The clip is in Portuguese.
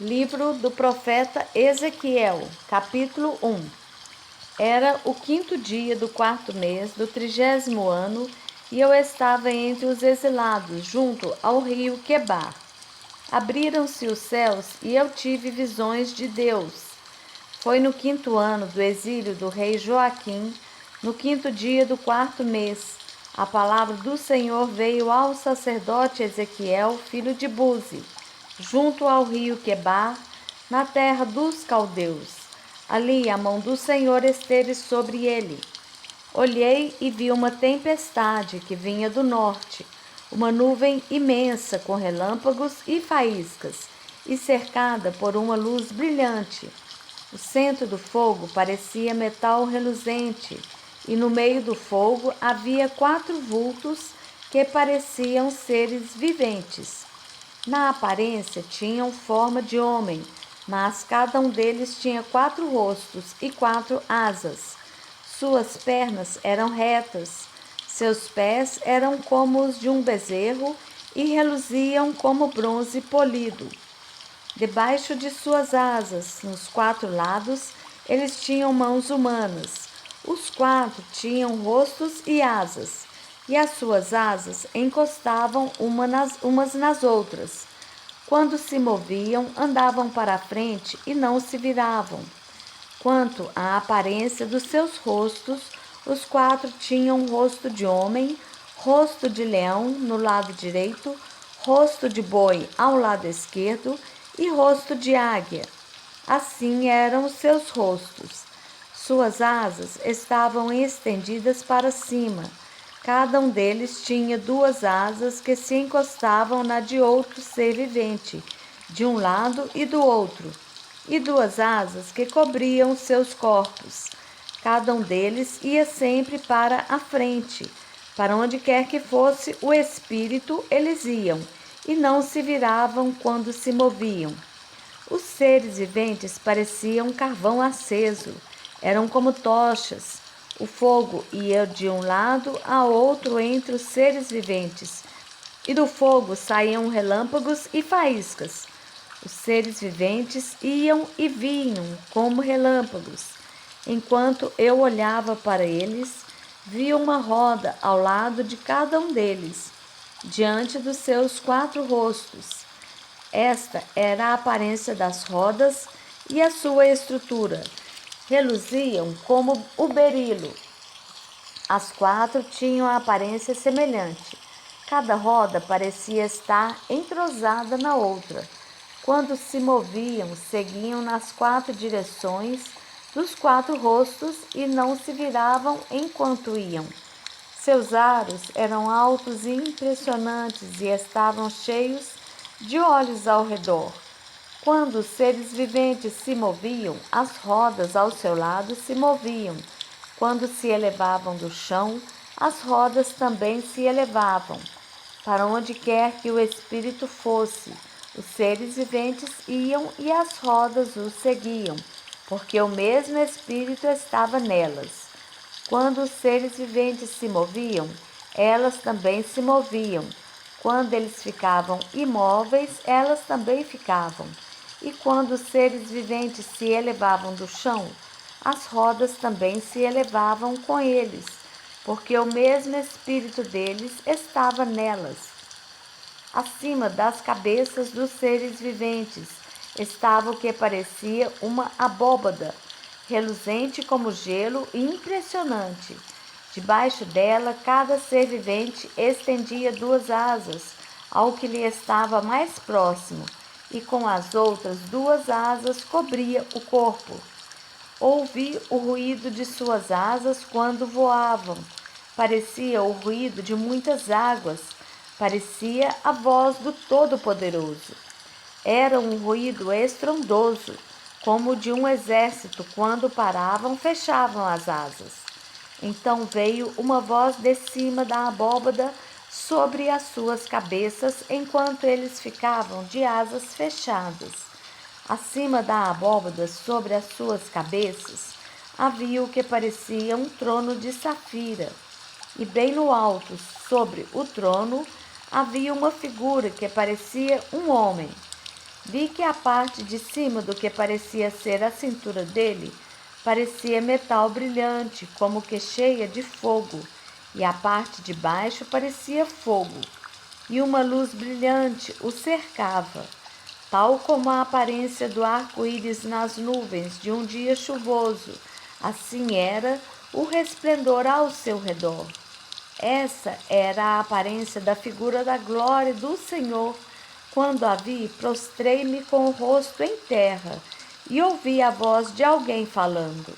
Livro do profeta Ezequiel, capítulo 1. Era o 5º dia do 4º mês do 30º ano, e eu estava entre os exilados, junto ao rio Quebar. Abriram-se os céus, e eu tive visões de Deus. Foi no 5º ano do exílio do rei Joaquim, no 5º dia do 4º mês. A palavra do Senhor veio ao sacerdote Ezequiel, filho de Buzi, junto ao rio Quebar, na terra dos caldeus. Ali a mão do Senhor esteve sobre ele. Olhei e vi uma tempestade que vinha do norte, uma nuvem imensa com relâmpagos e faíscas, e cercada por uma luz brilhante. O centro do fogo parecia metal reluzente, e no meio do fogo havia 4 vultos que pareciam seres viventes. Na aparência tinham forma de homem, mas cada um deles tinha 4 rostos e 4 asas. Suas pernas eram retas, seus pés eram como os de um bezerro e reluziam como bronze polido. Debaixo de suas asas, nos 4 lados, eles tinham mãos humanas. Os 4 tinham rostos e asas, e as suas asas encostavam umas nas outras. Quando se moviam, andavam para a frente e não se viravam. Quanto à aparência dos seus rostos, os 4 tinham rosto de homem, rosto de leão no lado direito, rosto de boi ao lado esquerdo e rosto de águia. Assim eram os seus rostos. Suas asas estavam estendidas para cima. Cada um deles tinha 2 asas que se encostavam na de outro ser vivente, de um lado e do outro, e 2 asas que cobriam seus corpos. Cada um deles ia sempre para a frente. Para onde quer que fosse o espírito, eles iam, e não se viravam quando se moviam. Os seres viventes pareciam carvão aceso, eram como tochas. O fogo ia de um lado a outro entre os seres viventes, e do fogo saíam relâmpagos e faíscas. Os seres viventes iam e vinham como relâmpagos. Enquanto eu olhava para eles, vi uma roda ao lado de cada um deles, diante dos seus 4 rostos. Esta era a aparência das rodas e a sua estrutura. Reluziam como o berilo. As 4 tinham a aparência semelhante. Cada roda parecia estar entrosada na outra. Quando se moviam, seguiam nas 4 direções dos 4 rostos e não se viravam enquanto iam. Seus aros eram altos e impressionantes e estavam cheios de olhos ao redor. Quando os seres viventes se moviam, as rodas ao seu lado se moviam. Quando se elevavam do chão, as rodas também se elevavam. Para onde quer que o espírito fosse, os seres viventes iam e as rodas os seguiam, porque o mesmo espírito estava nelas. Quando os seres viventes se moviam, elas também se moviam. Quando eles ficavam imóveis, elas também ficavam. E quando os seres viventes se elevavam do chão, as rodas também se elevavam com eles, porque o mesmo espírito deles estava nelas. Acima das cabeças dos seres viventes estava o que parecia uma abóbada, reluzente como gelo e impressionante. Debaixo dela, cada ser vivente estendia 2 asas ao que lhe estava mais próximo, e com as outras 2 asas cobria o corpo. Ouvi o ruído de suas asas quando voavam. Parecia o ruído de muitas águas, parecia a voz do Todo-Poderoso. Era um ruído estrondoso, como o de um exército quando paravam, fechavam as asas. Então veio uma voz de cima da abóbada sobre as suas cabeças, enquanto eles ficavam de asas fechadas. Acima da abóbada, sobre as suas cabeças, havia o que parecia um trono de safira, e bem no alto, sobre o trono, havia uma figura que parecia um homem. Vi que a parte de cima do que parecia ser a cintura dele parecia metal brilhante, como que cheia de fogo, e a parte de baixo parecia fogo, e uma luz brilhante o cercava, tal como a aparência do arco-íris nas nuvens de um dia chuvoso. Assim era o resplendor ao seu redor. Essa era a aparência da figura da glória do Senhor. Quando a vi, prostrei-me com o rosto em terra e ouvi a voz de alguém falando.